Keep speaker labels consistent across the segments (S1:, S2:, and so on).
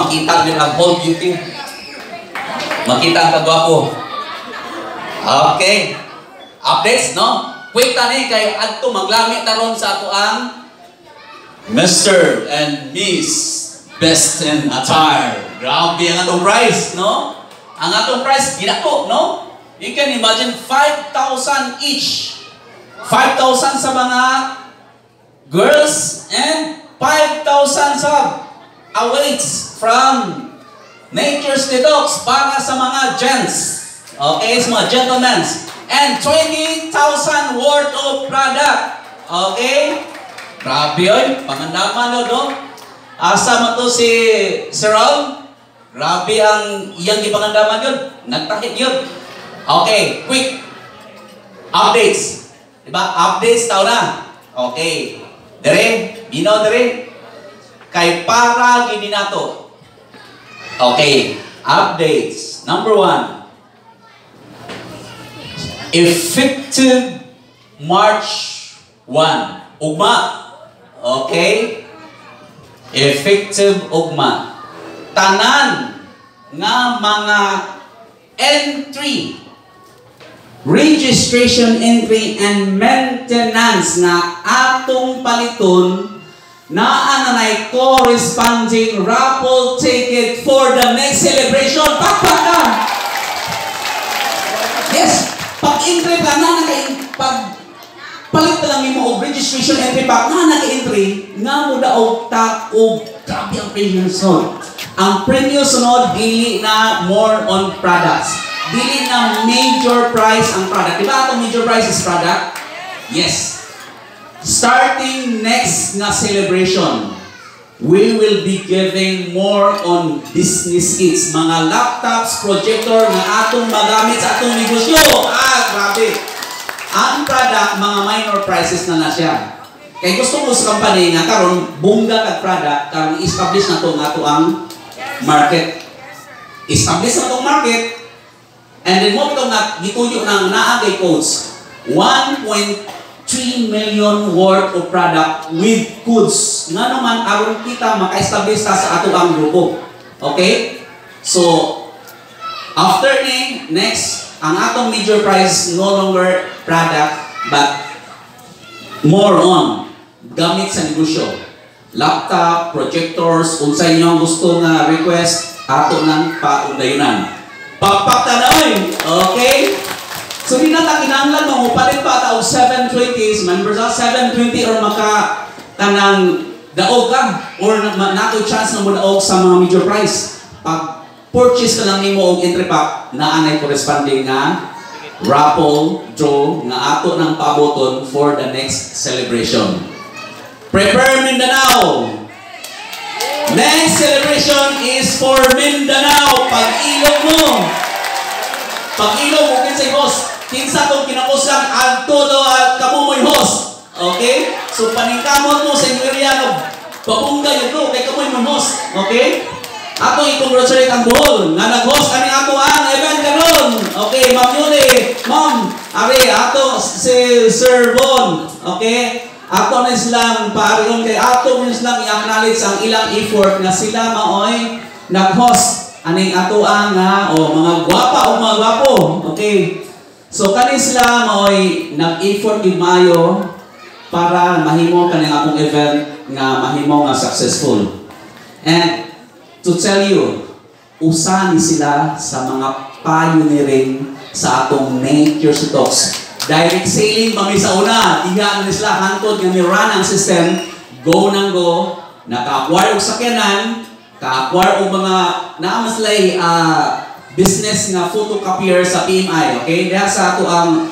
S1: makita din ang whole beauty. Makita ang kagwapo. Okay. Updates, no? Quick tani kay adto maglami taron sa ato ang Mr. and Miss Best in Attire. Grabe ang atong price, no? Ang atong price ginako, no? You can imagine 5,000 each. 5,000 sa mga girls and 5,000 sa awaits from Nature's Detox para sa mga gents. Okay, sa mga gentlemen. And 20,000 worth of product. Okay? Grabe yun. Pangandaman yun, no? Asa mo to si Sir Ron? Grabe ang iyang ipangandaman yun. Nagtakit yun. Okay, quick. Updates. Diba? Updates tao na. Okay. Dere, bino dere. Kay para gini nato. Okay. Updates. Number 1. Effective March 1. Ugma. Okay? Effective ugma. Tanan nga mga entry, registration entry and maintenance na atong paliton na ananay corresponding raffle ticket for the next celebration. Pakpaka! Yes! Pag-entry ka na palit lang mo og registration entry pack na naka-entry nga mo daog ta og grabe ang premium sunod. Ang premium sunod dili na more on products. Dili na major price ang product. Diba atong major price is product? Yes. Starting next nga celebration, we will be giving more on business kits, mga laptops, projector nga atong magamit sa atong negosyo. Grabe. Ang product, mga minor prices na siya. Kaya gusto ko sa company nga karon bungga kag product karon establish na to nga to ang market. Establish na tong market. And then mo itong gituyo ng naagay codes. 1.3 million worth of product with goods. Nga naman, aron kita maka-establish ta sa ato ang grupo. Okay? So, after ni, next, ang atong major price no longer product, but more on gamit sa negosyo. Laptop, projectors, unsay inyong gusto nga request, ato nang paundayunan. Pagpagtanoy! Okay? So, di na takinanglan mo, palit pa tao 720s, members of 720 or maka tanang daog ka or nato chance na mo daog sa mga major price. Pag purchase ka lang nimo og entry pack na anay corresponding nga raffle draw nga ato ng paboton for the next celebration. Prepare Mindanao! Next celebration is for Mindanao. Pag-ilog mo. Pag-ilog mo kinsa host. Kinsa tong kinakusang adto do at kamumoy host. Okay? So paningkamot mo sa Ingeriano. Pabungga yun to kay kamumoy mo host. Okay? Ato i-congratulate ang buhol nga nag-host kami ato ang event karon. Okay, Ma'am Yuli, Ma'am, ari ato si Sir Bon. Okay? Ato na silang paariyon kay ato na silang i-acknowledge ang ilang effort na sila maoy nag-host aning ato ang mga gwapa o mga gwapo. Okay. So kani sila maoy nag-effort gid maayo para mahimo kaning atong event nga mahimo nga successful. And to tell you, usa ni sila sa mga pioneering sa atong Nature's Detox. Direct selling kami sa una. Iga na sila hantod nga ni run ang system. Go nang go. Naka-acquire og sakyanan. Ka-acquire og mga naamaslay business nga photocopier sa PMI. Okay? Dahil sa ato ang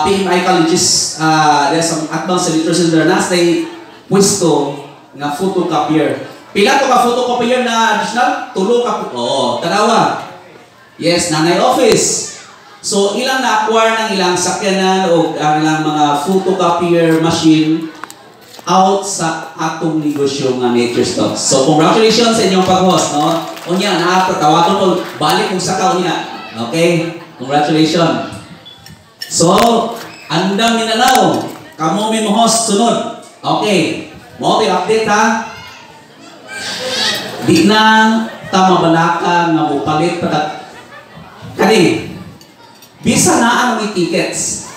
S1: PMI colleges dahil sa advanced literacy center na stay pwesto nga photocopier. Pila to ka photocopier na additional? Tulo ka. Oo. Tanawa. Yes, nanay office. So, ilang na-acquire ng ilang sakyanan o ilang mga photocopier machine out sa atong negosyo nga Nature's Detox. So, congratulations sa inyong pag-host, no? Unya, tawagan ko, balik kung saka unya. Okay? Congratulations. So, andang Mindanao. Kamo may host sunod. Okay. Mo update ha? Di na tama ba naka nga mo palit pa kani bisa na ang tickets.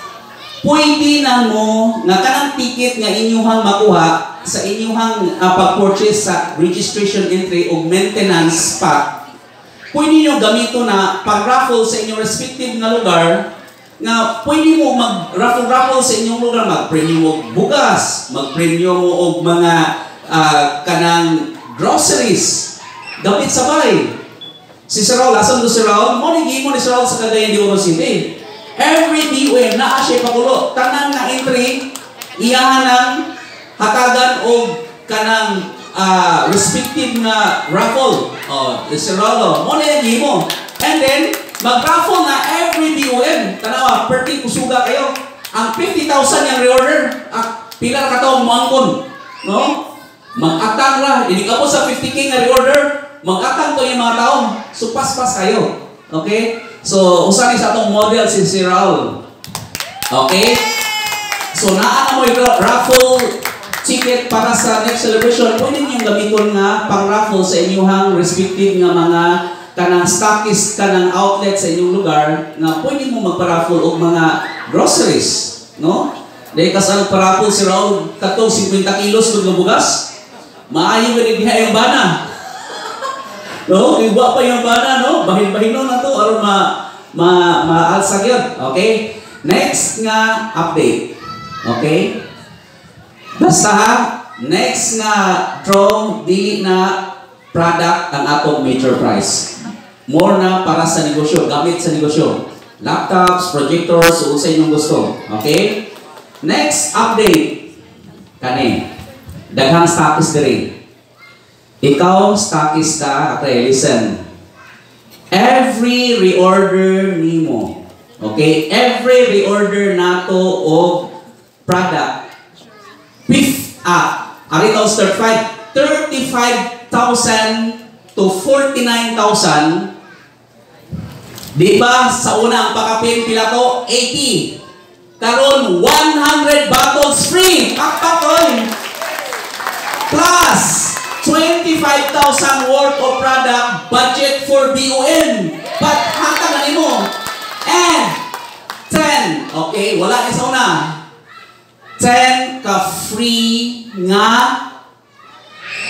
S1: Pwede na mo nga kanang ticket nga inyuhang makuha sa inyuhang pag-purchase sa registration entry o maintenance pack. Pwede nyo gamito na pag-raffle sa inyong respective na lugar nga pwede mo mag-raffle sa inyong lugar, mag-premyo mo bugas, mag-premyo mo og mga kanang groceries, gamit sabay. Si Sir Raul, asan do si Raul? Mo ni Sir Raul sa Cagayan de Oro City. Every DOM na siya pagulo, tanang na entry, iyahan ng hatagan o kanang respective na raffle. Si Raul, mo ni mo. And then, mag-raffle na every DOM. Tanawa, perting kusuga kayo. Ang 50,000 yung reorder, pila ka taong maangkon. No? Mag-atang ra. Hindi ka po sa 50K na reorder, mag-atang to yung mga taong. So, pas-pas kayo. Okay? So, usanin sa atong model si Raul. Okay? So, naana mo yung raffle ticket para sa next celebration. Pwede niyong gamiton nga pang-raffle sa inyong respective nga mga kanang stockist, kanang outlet sa inyong lugar na pwede mo magpa-raffle o mga groceries. No? Dahil kasang pa-raffle si Raul katong 50 kilos kung bugas. Maayo ka din yung bana. No, iwa pa yung bana, no? Bahin-bahin na to aron maalsag yun. Okay? Next nga update. Okay? Basta next nga draw di na product ang atong major prize. More na para sa negosyo, gamit sa negosyo. Laptops, projectors, sa inyong gusto. Okay? Next update. Kani. Daghang stockist diri. Ikaw, stockista, okay, listen. Every reorder nimo, okay? Every reorder nato o product, aritaw start 35,000 to 49,000. Di ba sa una ang pakapin pila to? 80. Karon 100 bottles free. Pakpakoy. Plus 25,000 worth of product budget for BON. But hata na nimo. And 10. Okay, wala ni sa una. 10 ka free nga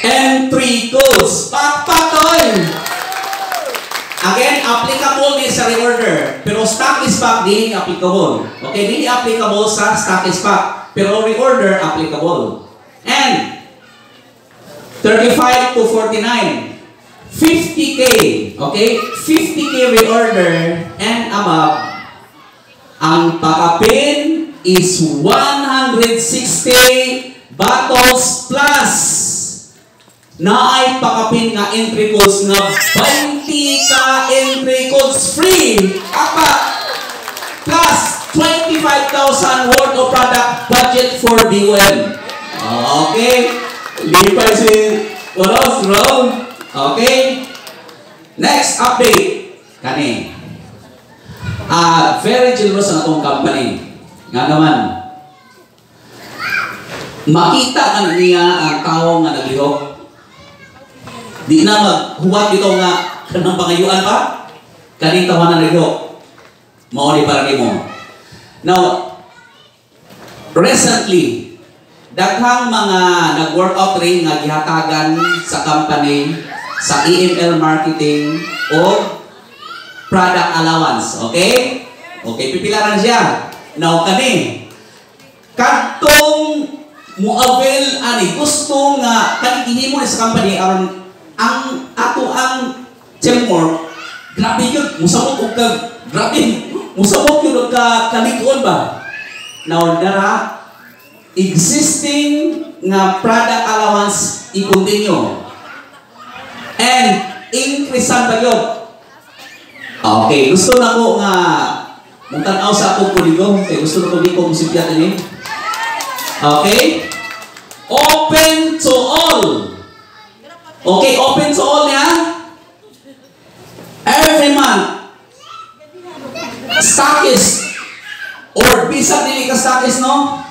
S1: entry codes. Pakpatoy. Again, applicable ni sa reorder. Pero stock is pack, hindi applicable. Okay, hindi applicable sa stock is pack. Pero reorder, applicable. And 35 to 49. 50K. Okay? 50K reorder and above. Ang pakapin is 160 bottles plus. Naay pakapin nga entry codes nga 20 ka entry codes free. Apat. Plus 25,000 worth of product budget for BOM. Okay? Lipay si Raul. Okay? Next update. Kani. Very generous ang atong company. Nga naman. Makita ka niya ang tao nga naglihok. Di na maghuwat dito nga kanang pangayuan pa. Kaning tawanan naglihok. Mauni para mo. Now, recently, daghang mga nag-workout rin nga gihatagan sa company, sa EML marketing o product allowance. Okay? Okay, pipilaran siya. Now, kani, katong mo-avail ani, gusto nga, kani mo sa company, ang ato ang teamwork, grabe yun, musabot o grabe, musabot yun o kalikuan ba? Now, dara, existing nga product allowance i-continue and increasean ba yun? Okay, gusto na ko nga mutanaw sa akong puligo kaya gusto na ko di ko musipyat ini. Okay? Open to all. Okay, open to all niya. Every month stockist or bisag dili ka stockist, no?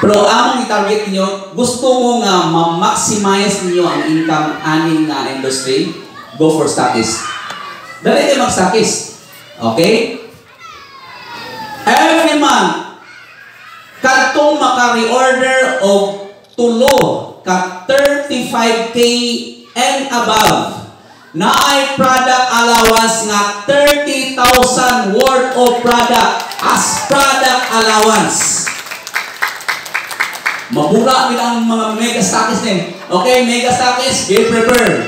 S1: Pero among i-target niyo, gusto mo nga ma-maximize niyo ang income aning nga industry, go for stockists. Dali kayo mag-stockists. Okay? Every month, katong maka-reorder o tulo ka 35K and above na ay product allowance nga 30,000 worth of product as product allowance. Mabura bilang mga mega stockists din. Okay, mega stockists, be prepared.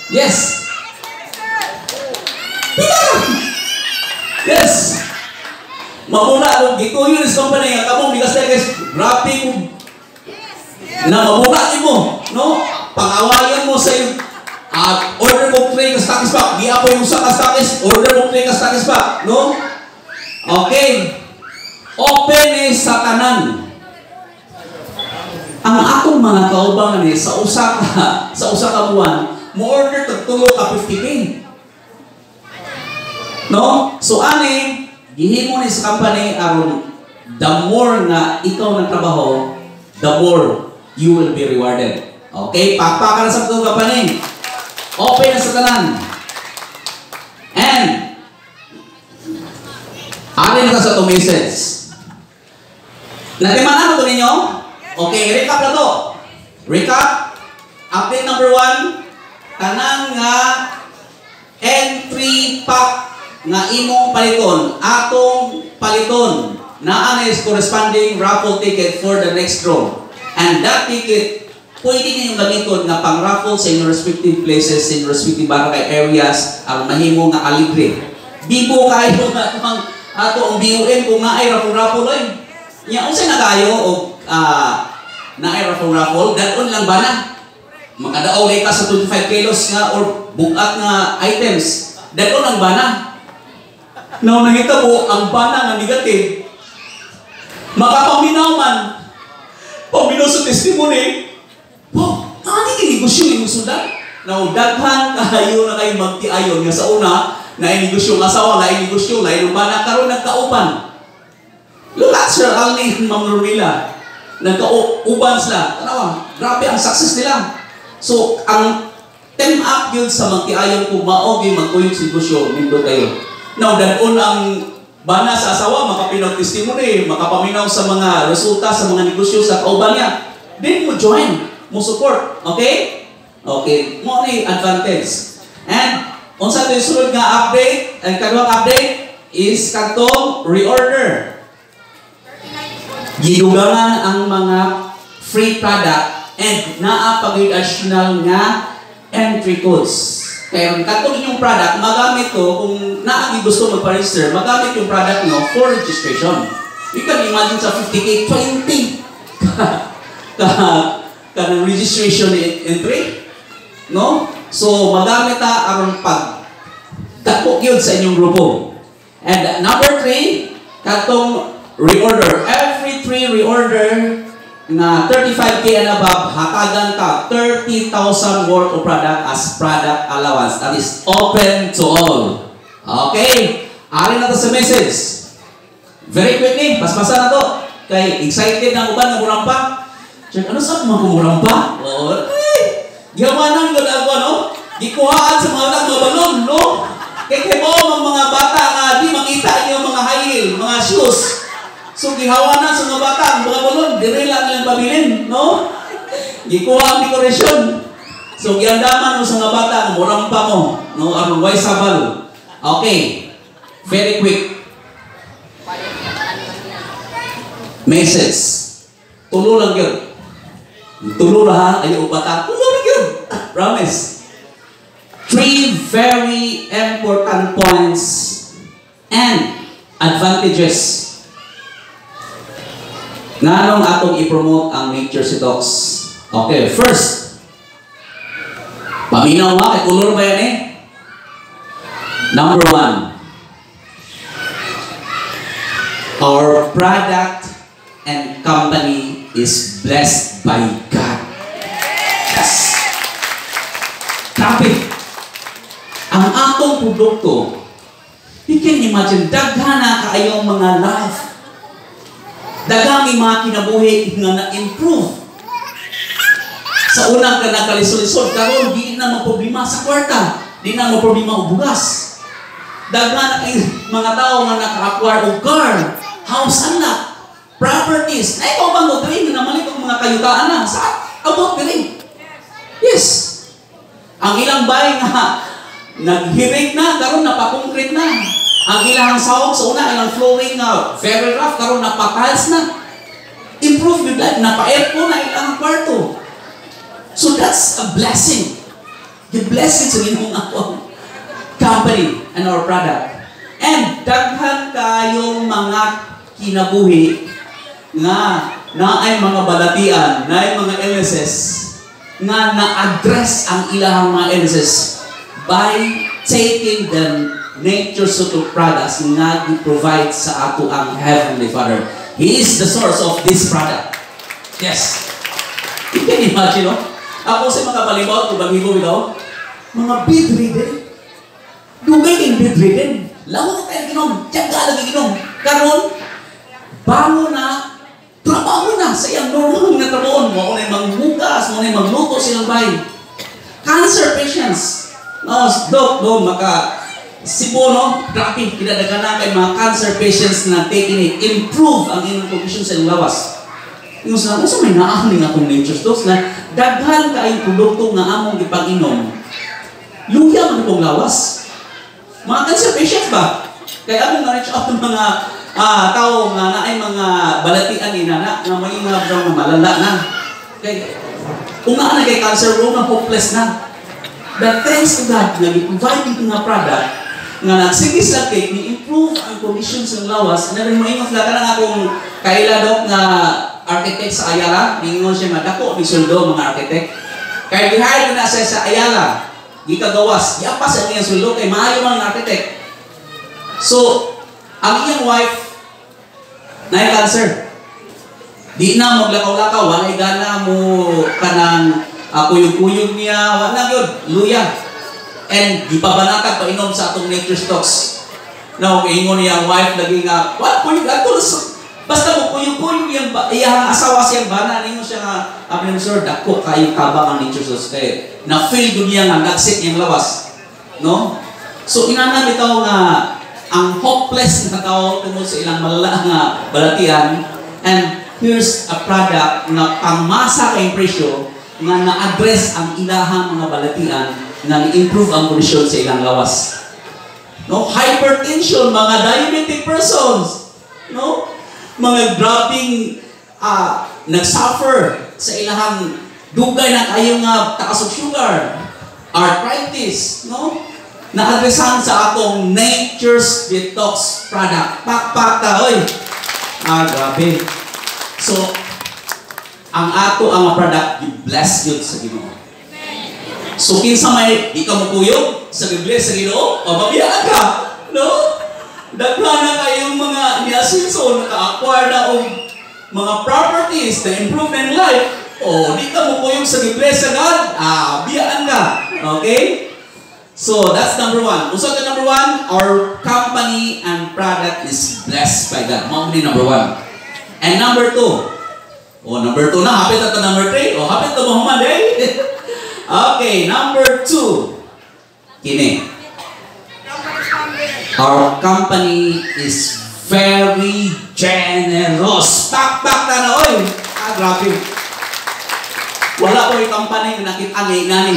S1: Yes. Yes. Mabura, gituyo sa company nga kamong mega stockists, grabe mo. Na mabura mo, no? Pang-awayan mo sa iyo. Order mo 3 ka stockists pa. Di ako yung sa stockists, order mo 3 ka stockists pa, no? Okay. Open sa tanan. Ang akong mga kaubangan sa usa ka buwan, mo order tagtulo ka 50K. No? So ani, gihimo ni sa company aron the more nga ikaw nagtrabaho, the more you will be rewarded. Okay? Pakpakan na sa itong company. Open na sa tanan. And alin na sa itong message. Natimanan mo ito ninyo? Okay, recap na to. Recap. Update number 1. Tanang nga entry pack nga imong paliton. Atong paliton. Naan is corresponding raffle ticket for the next draw. And that ticket, pwede niyo gamiton nga pang raffle sa inyong respective places, sa inyong respective barangay areas, ang mahimo nga alibre. Bibo kayo nga ato ang BUN kung naay raffle-raffle ay. Nya unsay nagayo o naay raffle-raffle, dadon lang ba na? Makadaog lay ka sa 25 kilos nga or bukat nga items. Dadon lang ba na? Now nakita mo ang bana nga negative. Makapaminaw man. Paminaw sa testimony. Wow, ano yung negosyo yung sudan? Now daghan kayo na kayo magtiayon nga sa una na negosyo ng asawa, na negosyo, na yung bana karon nagkaupan. Look at Sir Alni, Ma'am Normila. Nagkauban sila. Tanawa, grabe ang success nila. So, ang team up yun sa magtiayon kung maogi magkuyog sa negosyo, nindo tayo. Now, dadon ang bana sa asawa, makapinaw testimony, makapaminaw sa mga resulta sa mga negosyo sa kauban niya. Then mo join, mo support. Okay? Okay. Mo ni advantage. And, unsa ito yung sunod nga update, ang kaduang update is katong reorder. Gidugangan ang mga free product and naapagid additional nga entry codes. Kaya katong inyong product, magamit to, kung naagi gusto magpa-register, magamit yung product nyo for registration. You can imagine sa 50K, 20 ka ng registration entry. No? So, magamit ta aron pag katpok yun sa inyong grupo. And number 3, katong reorder. Every 3 reorder na 35K and above, hatagan ka 30,000 worth of product as product allowance. That is open to all. Okay? Alin na to sa message. Very quickly, paspasa na to. Kay excited na uban ng murampa. Check, ano sa mga murampa? Oo. Gihawanan ko na ako, no? Gikuhaan sa mga balon, no? Kaya mo mga bata nga di makita niyo mga high heel, mga shoes. So, gihawanan sa mga bata, ang mga balon, dire lang nilang pabilin, no? Gikuha ang dekorasyon. So, giandaman mo sa mga bata, murampa mo, no? Aron way sabal. Okay. Very quick. Message. Tulo lang yun. Tulo na ha, ayaw bata. Tulo lang yun. Promise. 3 very important points and advantages nga nung atong i-promote ang Nature's Detox. Okay, first, paminaw nga, kay kulor ba yan eh? Number 1, our product and company is blessed by God. Yes! Grabe! Ang atong produkto, you can imagine, daghana kaayong mga life. Daghang mga kinabuhi nga na-improve. Sa unang ka nagkalisod-lisod, karon di na problema sa kwarta, di na problema og bugas. Daghan ang mga tao nga naka-acquire og car, house anak, properties. Na ikaw bang mo diri na mali kog mga kayutaan na sa abot diri. Yes. Ang ilang bahay nga naghirig na, karon napakongkrete na. Ang ilang sawog sa una, ilang flooring nga very rough, karon napatiles na. Improve your life, napa-aircon na ilang kwarto. So that's a blessing. The blessing sa Ginoong akong company and our product. And daghan kayong mga kinabuhi nga naay mga balatian, naay mga LSS nga na-address ang ilang mga LSS by taking the nature sort of products nga i-provide sa ato ang Heavenly Father. He is the source of this product. Yes. You can imagine, no? Ako sa mga balibot, kung baghibo ito, mga bedridden. Dugay yung bedridden. Lawa ka tayo ginom. Tiyaga lagi ginom. Karon, bango na, trabaho na sa iyang normal na trabaho. Mo na magbugas, mo na magluto silang bahay. Cancer patients. No, Dok, maka sipo, no? Grabe, kinadagan na kay mga cancer patients na taking it. Improve ang inyong condition sa inyong lawas. Yung sa may naahaling akong nature's dose na daghan kayong produkto nga among ipag-inom. Luya man itong lawas. Mga cancer patients ba? Kaya among na-reach out ng mga tao nga naay mga balatian ni nana nga may mga brown na malala na. Kaya kung naa na kay cancer room na hopeless na. But thanks to God na i-provide ito nga product nga nagsigis lang kay ni-improve ang conditions ng lawas. Na rin mo ingat lang ka na akong kailadok nga architect sa Ayala, ningon siya madako ni suldo mga architect. Kaya gihay na siya sa Ayala, gikagawas, yapas ang iyang suldo kay maayo man ang architect. So, ang iyang wife na cancer. Di na maglakaw-lakaw, wala gana mo kanang kuyog-kuyog niya, wala yun, luya. And gipabanatag pa inom sa atong nature stocks. Now, ingon niya ang wife lagi nga, what kuyog ato? Basta mo kuyog-kuyog iyang asawa siyang bana, ninyo siya nga, amin mo sir, dako kayo kabang ang nature stocks. Kaya, na-feel ko niya nga, nag-sit niyang lawas. No? So, inanan ito nga, ang hopeless na tao tungkol sa ilang malala nga balatian, and here's a product na pangmasa kayong presyo nga na-address ang ilahang mga balatian na i-improve ang kondisyon sa ilang lawas. No? Hypertension, mga diabetic persons, no? Mga grabing nag-suffer sa ilahang dugay na kayong taas of sugar, arthritis, no? Na-addressan sa atong Nature's Detox product. Pakpaka, oy! Grabe. So, ang ato ang product, i-bless yun sa Ginoo. So, kinsa may di ka mukuyog sa i-bless sa Ginoo, o mabiyaan ka, no? Daghan na kayong mga niasinso, naka-acquire na og mga properties na improve in life, o di ka mukuyog sa i-bless sa God, biyaan ka. Okay? So, that's number one. Usap ka number one, our company and product is blessed by God. Mamuni number one. And number two. Number two na. Hapit at number three. Hapit na Muhammad eh. Okay, number two. Kini. Our company is very generous. Pak-pak na na, oy. Grabe. Wala po yung company na nakit-angay nani.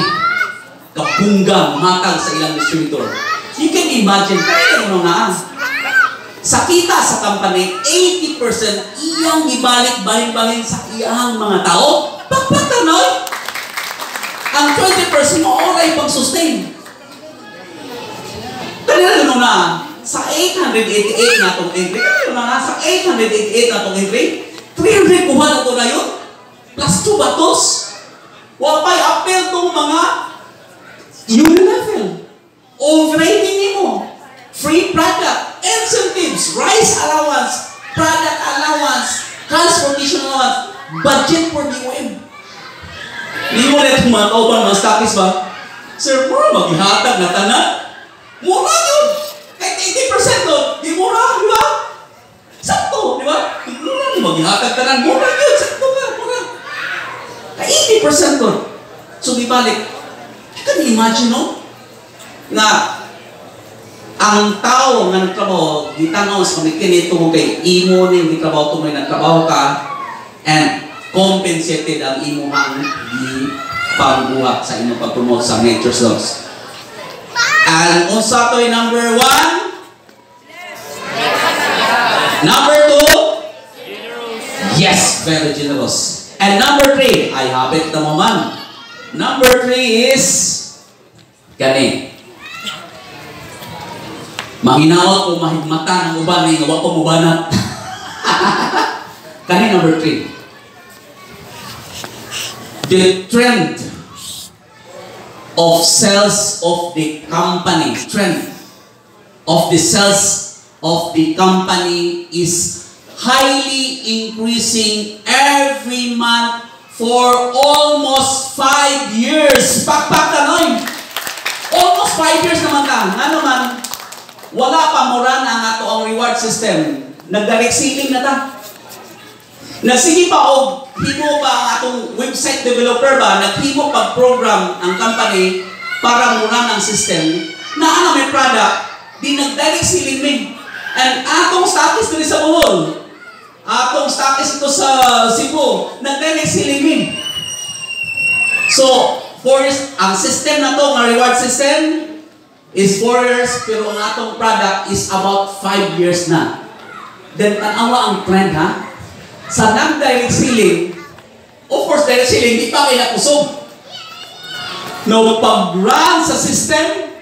S1: Kabunggang matag sa ilang distributor. You can imagine, kaya yung naan. Sa kita sa company, 80% iyang ibalik-balin-balin sa iyang mga tao. Pagpatanoy. Ang 20% mo oray pag-sustain. Kanina nung na, sa 888 na itong entry, kanina na, sa 888 na itong entry, 300 kuha na ito na yun, plus 2 batos. Wapay apel itong mga level. Overrating mo. Free product, incentives, rice allowance, product allowance, transportation allowance, budget for DOM. Hindi mo ulit mga kauban mga stockist ba? Sir, mura maghihatag na tanan? Mura yun! Kahit 80% doon, di mura, di ba? Sakto, di ba? Mura maghihatag tanan mo, yun, sakto ka, mga. 80% doon. So, ibalik. You can imagine, no? Na, ang tao nga nagtrabaho, gitanaw sa kanikinito mo kay imo ni hindi trabaho to may nagtrabaho ka and compensated ang imo hang di pagbuhat sa imo pag-promote sa nature's laws. And unsa to'y number 1? Number 2? Yes, very generous. And number 3, I have it na man. Number 3 is gani. Mahinaot o mahigmata ng uban ng gawa pa mo banat. Kani number 3. The trend of sales of the company. Trend of the sales of the company is highly increasing every month for almost 5 years. Pakpak ka noy. Almost 5 years naman ka. Ano man? Wala pa mura na ang ato ang reward system. Nag-direct selling na ta. Nagsige pa o himo ba ang atong website developer ba, naghimo pag-program ang company para mura ng system na ano may product, di nag-direct selling me. And atong status dito sa Bohol, atong status ito sa Cebu, nag-direct selling me. So, ang system na to, ang reward system, is 4 years, pero ang atong product is about 5 years na. Then, tanawa ang trend, ha? Sa non-direct selling, of course, direct selling, di pa kayo nakusog. No, pag-run sa system,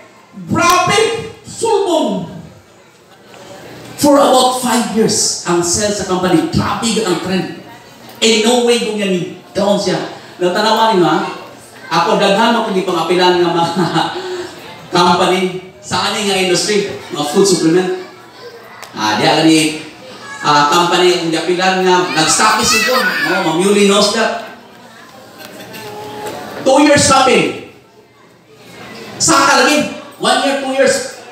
S1: grabe, sulbong. For about 5 years, ang sales sa company, grabe ang trend. And no way kung yan, down siya. Natanawa niyo, ha? Ako, daghan ako hindi pangapilan ng mga company sa aning nga industry, mga food supplement. Diya ni company kung diapilan nga nag-stockist ito, no, Mamuli knows that. 2 years shopping. Saka lagi, 1 year, 2 years.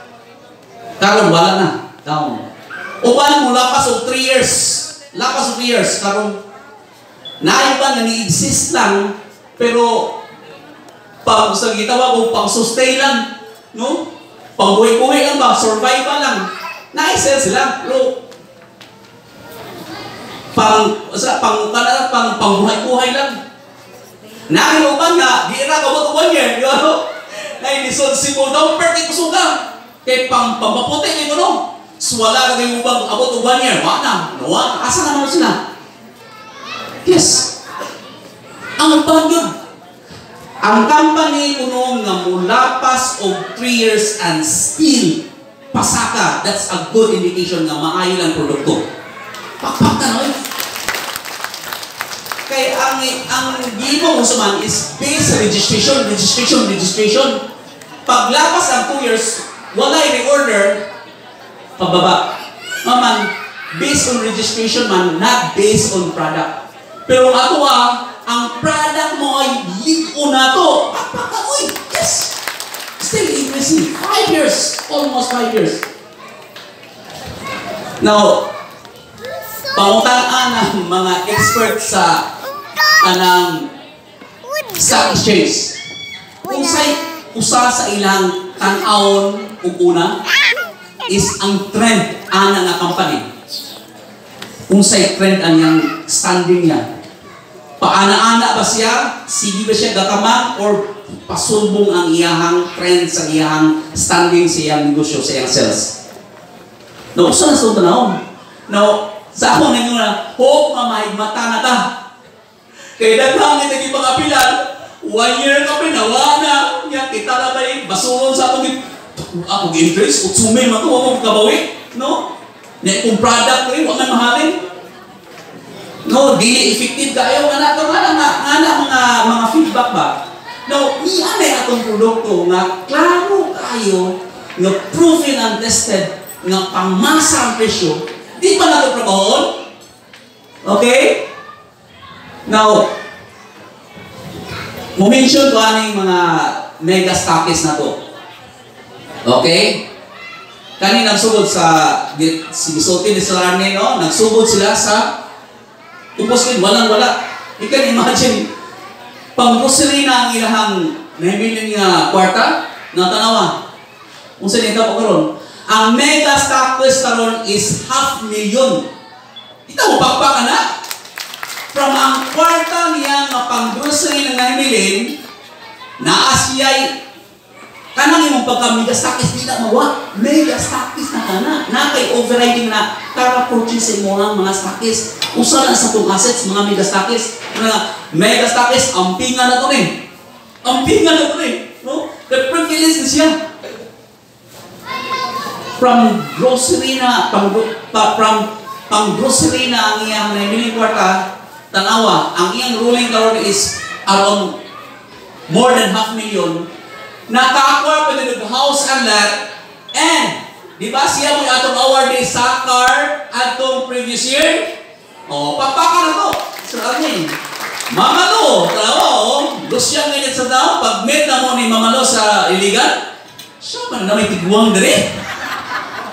S1: Karon wala na, down. Uban mo lapas og 3 years. Lapas og 3 years karon naiban na ni-exist lang pero pag sa gitawag o pang-sustain lang. No? Pang-buhay-buhay lang ba? Survival lang. Na-sell sila. Pero, pang-buhay-buhay lang. Nakinuban nga, di na kabot 1 year. Di ba? Na-inisod si mo daw, perfect kusuga. Kaya pang-maputi kayo no? So, wala ka kayo ubang abot 1 year. Wala na. Asa naman sila? Yes. Ang bang yun. Ang company kuno nga mulapas og 3 years and still pasaka, that's a good indication nga maayo lang produkto. Pakpak na no? Kay ang gibo mo suman is based sa registration. Paglapas ang 2 years, wala i-order pababa. Maman, based on registration man, not based on product. Pero ato ang product mo ay ligo na to. Uy, yes! Still increasing. 5 years. Almost 5 years. Now, pangutaan ng mga experts sa anang stock exchange. Kung usa sa ilang tan-awon ug una is ang trend ana nga company. Kung say trend ang yang standing niya. Paana-ana ba siya? Sige ba siya gakamang? Or pasulbong ang iyahang trend sa iyahang standing sa iyang negosyo, sa iyang sales? No, saan na sa tanawon? No, sa akong ninyo na, hope mamahigmata na ta. Kaya daghang naging pangapilan, 1 year ka pinawa na, yan, kita na ba yung basulon sa atong interest, utsume, matuwa mo kabawi, no? Kung product rin, huwag na mahalin. No, dili effective kayo nga nato mga feedback ba. No, iyan ay atong produkto nga klaro kayo nga proven and tested nga pangmasa ang presyo. Di pa nato trabahon? Okay? Now, mo-mention ko aning mga mega stockists na to. Okay? Kani nagsugod sa si Bisote ni Salarne, no? Nagsugod sila sa Upos din, walang-wala. You can imagine, pang-grocery na ang ilahang nahimilin nga kwarta, na tanawa. Kung saan ito po karon, ang mega stockpills karon is 500,000. Ito mo, pakpakan na. From ang kwarta niya nga pang-grocery na nahimilin, na asiyay, kanang imong pagka-mega stockist, di na mawa. Mega stockist na kana. Na kay overriding na para purchase mo ang mga stockist. Usa na sa itong assets, mga mega stockist. Mega stockist, ampingan na ito eh. Ampingan na ito eh. No? The privilege na siya. From grocery na, pang-grocery na ang iyang namiling kwarta, tanawa, ang iyang ruling karon is around more than 500,000. Naka-acquire pa din ng house and lot, and di ba siya mo atong award ni Sakar atong previous year? O, papaka na to. So, again, Mamalo, talawa, Lusyang ngayon sa tao, pag-met na mo ni Mamalo sa iligan, siya man na may tiguang dali.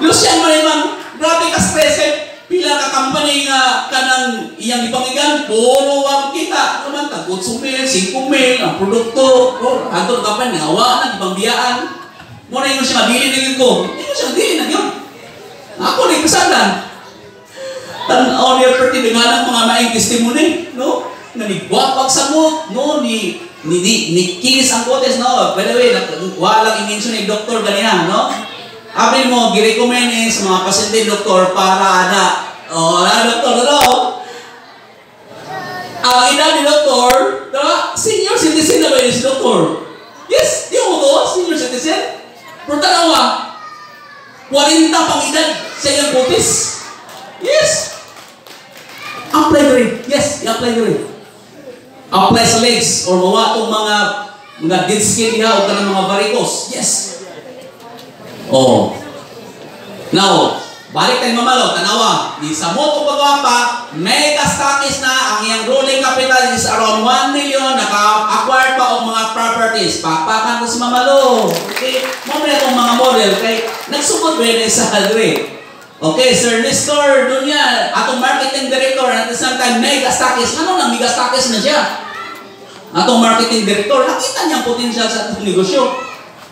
S1: Lusyang mo naman, grabe ka stressed, pila ka company nga kanang iyang ipangigan, puro ang kita, naman, tagod sumil, 5,000, ang produkto, hanto ka pa, nahawa na, ipangbiyaan. Muna yung siya madili na yun ko, hindi mo siya madili na yun. Ako na ipasalan. Tanaw niya perti dengan mga maing testimony, no? Na nigwapag sa mo, no? Ni kinis ang kotes, no? By the way, walang i-mention ni doktor ganyan, no? Abin mo, girecommend sa mga pasyente doktor para na, doktor, no? Ang ina ni doktor, no? Senior citizen na ba yun si doktor? Yes, di mo to, senior citizen. Pero tanawa, 40 pang edad sa iyang kotes. Yes. Apply ko rin. Yes, i-apply ko rin. Apply sa legs or mawa itong mga dead skin niya o kanang mga varicose. Yes. Oh. Now, balik tayo Mamalo. Tanawa. Di sa mo itong pagwapa, mega stockist na. Ang iyang ruling capital is around 1 million. Naka-acquire pa o mga properties. Pakpakan ko si Mamalo. Okay? Mamaya itong mga model. Kay nagsugod ba yun sa Hadre? Okay, Sir Nestor Dunya, atong marketing director, at the same time, mega stockist. Ano nang mega stockist na siya? Atong marketing director, nakita niya ang potential sa atong negosyo.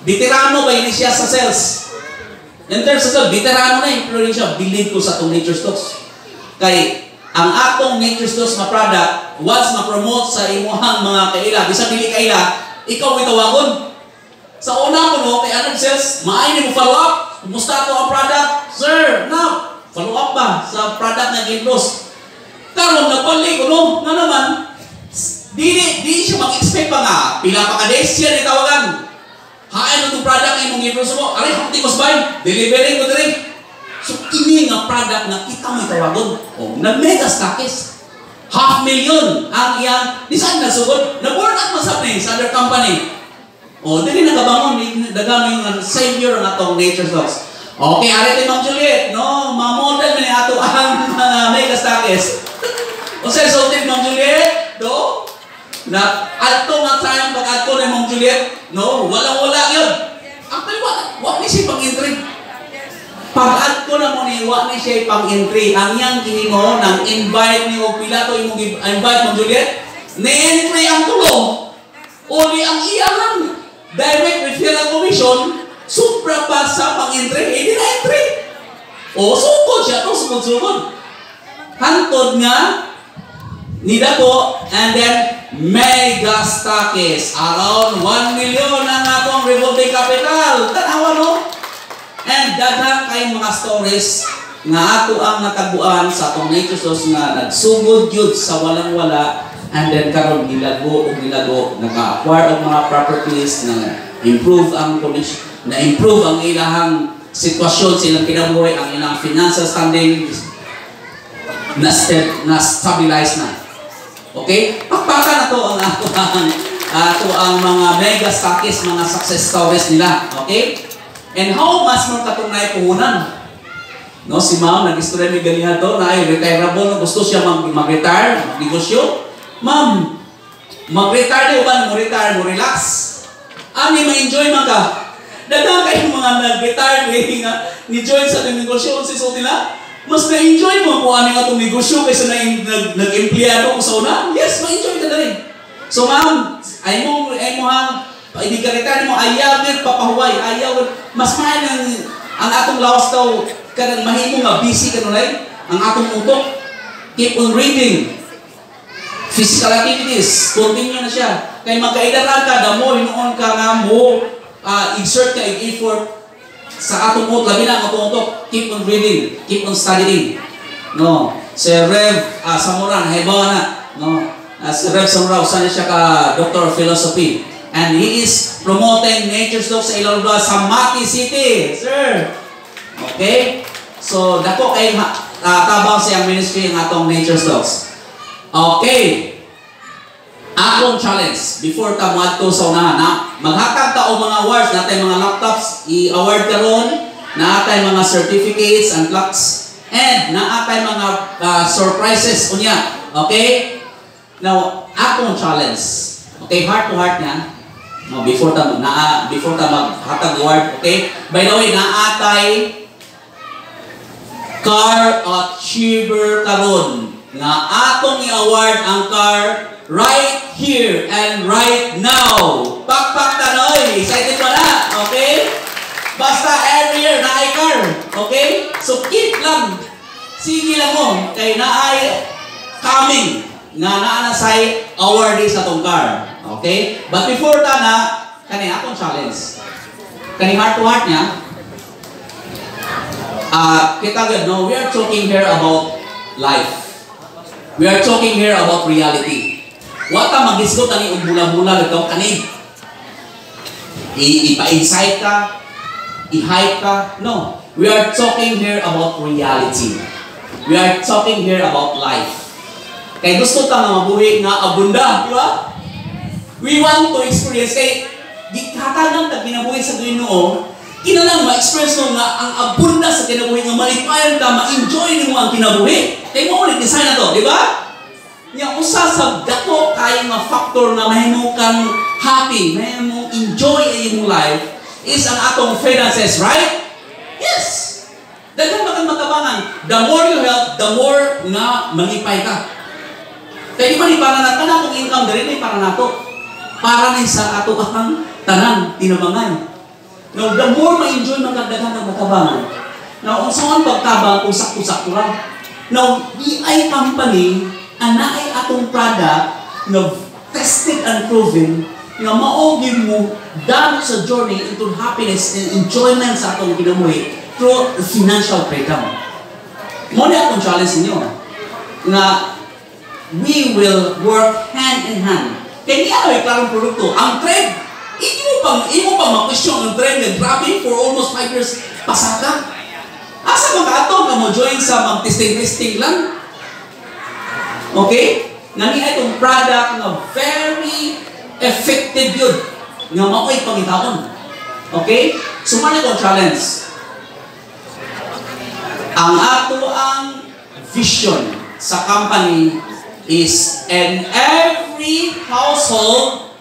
S1: Veterano ba yun siya sa sales? In terms of sales, veterano na employee siya. Believe ko sa atong Nature Stocks. Kay, ang atong Nature Stocks na product, once ma-promote sa imuhang mga kaila, bisang dili kaila, ikaw may tawagon. Sa una ko, no, kay anong sales, maayon mo follow up. Kumusta ito ang product? Sir, now, follow up ba sa product na Gilbros? Karon nagpali ko, no? Nga naman, di siya mag-expect pa nga. Pila pa ka days siya ni tawagan. Hain itong product na imong Gilbros mo. Aray, hakti ko sabay. Delivering ko din. So, ini nga product na kita may tawagon. O, nag-mega stockist. 500,000 ang iyang, di saan nasugod? Nag-work out mo sa other company. O, dili nagabangon, dagamay yung savior ng atong Nature Stocks. Okay, alito Ma'am Juliet, no? Mga model na ni ato ang mega stockist. O sa exalted Ma'am Juliet, no? Na ato nga tayong pag-ato ni Ma'am Juliet, no? Walang-wala yun. Actually, wala ni siya pang-entry. Pag-ato na mo ni, wala ni siya pang-entry. Ang yang kinimo, nang invite ni o pila to yung invite Ma'am Juliet, ni-entry ang tulong. O ni ang iyahan. Direct referral commission, supra pa sa pang-entry, hindi na entry. O, sugod siya ito, sugod-sugod. Hantod nga, nida ko, and then, mega stockist. Around 1 million ang atong revolving capital. Tanawa, no? And daghang kayong mga stories nga ato ang nataguan sa atong Nature Stocks nga nagsugod yun sa walang-wala. And then karon gilago, naka-acquire og mga properties na improve ang condition, na improve ang ilahang sitwasyon sa ilang kinabuhi, ang ilang financial standing na stabilize na. Okay? Pakpakan na to ang ang mga mega stockist, mga success stories nila. Okay? And how much more katong naipuhunan? No, si Ma'am nag-istorya ni ganihan to na ay retireable, gusto siya mag-retire, magnegosyo. Ma'am, mag-retire di ba? Mo-retire, mo-relax. Ani, ma-enjoy man ka. Dagang kayong mga nag-retire, ni join sa negosyo, si so nila, Mas na-enjoy mo kung ano nga itong negosyo kaysa nag-empleyado ko sa una? Yes, ma-enjoy ka na rin. So ma'am, ay mo ha, paidigarita mo, ayaw yun, papahuway, ayaw yun. Mas mahal ang atong lawas daw, kanang mahimo nga busy ka nulay, ang atong utok, keep on reading. Physical activities, continue na siya. Kaya magkaidaran ka, damo, hinoon ka nga mo, exert ka, effort, sa atong utok, labi na ang atong utok, keep on reading, keep on studying. No, si Rev Samuran, haibawa na, no, si Rev Samuran, usan siya ka Doctor of Philosophy, and he is promoting Nature's Talk sa Iloilo, sa Mati City, sir. Okay? So, dako kay tabang sa ministry ang atong Nature's Talks. Okay. Akong challenge before ta moadto sa unahan na maghatag ta og mga awards natay mga laptops i-award karon natay mga certificates and plaques and natay mga surprises unya. Okay? Now, akong challenge. Okay, heart to heart niya. No, before ta maghatag award, okay? By the way, naatay car achiever karon nga atong i-award ang car right here and right now. Pakpak tanoy. Excited pa na. Okay? Basta every year na ay car. Okay? So keep lang. Sige lang mo. Kay na ay coming. Nga naanasay awardee sa tong car. Okay? But before ta na, kani akong challenge. Kani heart to heart niya. Kita good, no? We are talking here about life. We are talking here about reality. Wata mag-isgot ani og bula-bula ikaw kani. Ipa-insight ka, i-hype ka. No. We are talking here about reality. We are talking here about life. Kay gusto ta nga mabuhi nga abunda, di ba? We want to experience kay di katagang ta kinabuhi sa Ginoo, kinahanglan ma-experience mo nga ang abunda sa kinabuhi nga malipayon ka, ma-enjoy nimo ang kinabuhi. Kay mo ulit design na to, di ba? Nya usa sa dako kay nga factor na mahimo kang happy, mahimo enjoy imong life is ang atong finances, right? Yes. Daghan ba kang matabangan? The more you help, the more nga malipay ka. Kaya di ba ni para na tanan kung income diri ni para nato. Para ni sa ato akang tanan tinabangan. Now, the more ma-enjoy man kagdagan ng matabangan. Now, unsa man pagtabang kung sakto-sakto lang. Now, DI company ana ay atong product na tested and proven nga maogin mo dami sa journey into happiness and enjoyment sa atong kinabuhi through financial freedom. Mo na akong challenge ninyo nga we will work hand in hand. Kaya niya ay klarong produkto. Ang trend, imo pang ma-question ang trend na grabe for almost 5 years pasaka. Asa mga ato nga mo join sa mag-testing lang? Okay? Nga niya itong product na very effective yun. Nga mao'y pangitaon. Okay? So, man itong challenge. Ang ato ang vision sa company is in every household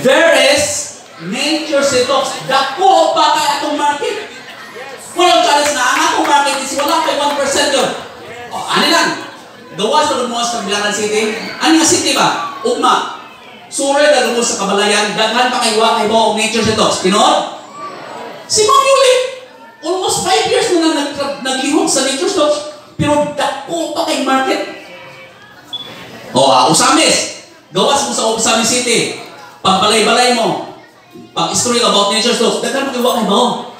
S1: there is Nature's Detox. Dako pa kay atong market. Walang challenge na ang atong market is wala kay 1% yun. O, ano lang? Gawas na lumuwas sa Bilaran City. Ano nga city ba? Ugma. Sure na lumuwas sa Kabalayan. Daghan pa kay Wakay ba ang Nature's Detox. Pinood? Si Ma'am Yuli. Almost 5 years na naglihok sa Nature's Detox. Pero dako pa kay market. O, Usamis. Gawas mo sa Usamis City. Pagbalay-balay mo. Pag-story about Nature's Detox. Daghan pa kay Wakay ba?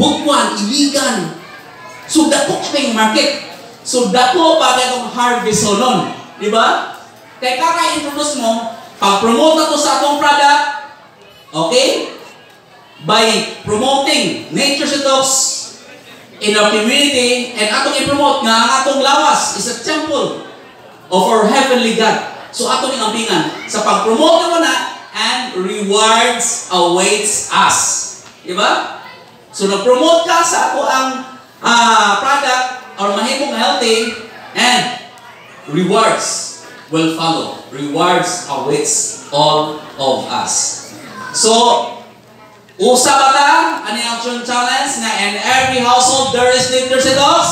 S1: Bukwan, Iligan. So dako pa kay market. So, dako pa kaya itong harvest nun. Di ba? Kaya kaka-introduce mo, pag-promote na to sa atong product, okay? By promoting Nature's Detox in our community, and atong i-promote nga ang atong lawas is a temple of our heavenly God. So, atong ingampingan. Sa pag-promote na and rewards awaits us. Di ba? So, nag-promote ka sa ato ang product, or mahimong healthy, and rewards will follow. Rewards awaits all of us. So, usa ba ta? Ano yung action challenge na in every household there is Nature's Detox?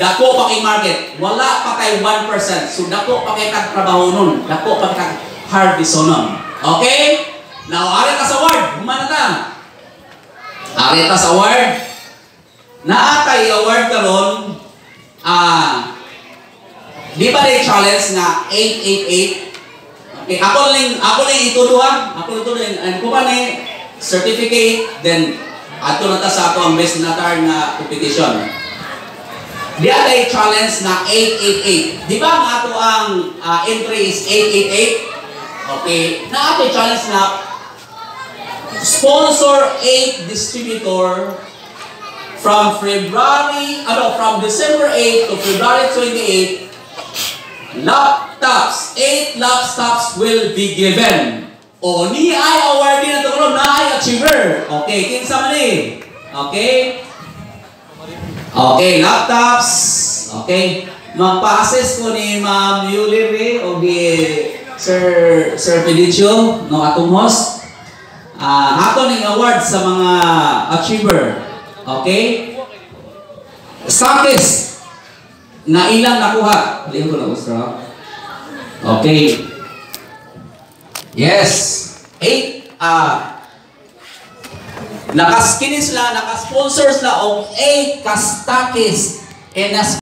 S1: Dako pa kay market. Wala pa kay 1%. So dako pa kay kagtrabaho nun. Dako pa kay harvest nun. Okay? Now, ari ta sa word. Humana ta. Ari ta sa word. Naatay award karon di ba rin challenge na 888? Okay, ako lang itudo ha. Ako itudo and ko ba ni certificate then ato na ta sa ato ang best natar na competition. Di ay challenge na 888. Di ba ang ato ang entry is 888? Okay, na ato challenge na sponsor 8 distributor from December 8 to February 28, laptops, 8 laptops will be given. O, ni ay awardee na ito, na ay achiever. Okay, kinsa man eh. Okay? Okay, laptops. Okay. Magpa-assess ko ni Ma'am Yuliri o di Sir Pedicio, no atong host. Ato ning award sa mga achiever. Okay? Sakis na ilang nakuha. Lihan ko na usra. Okay. Yes. 8 nakasponsors la og 8 kastakis and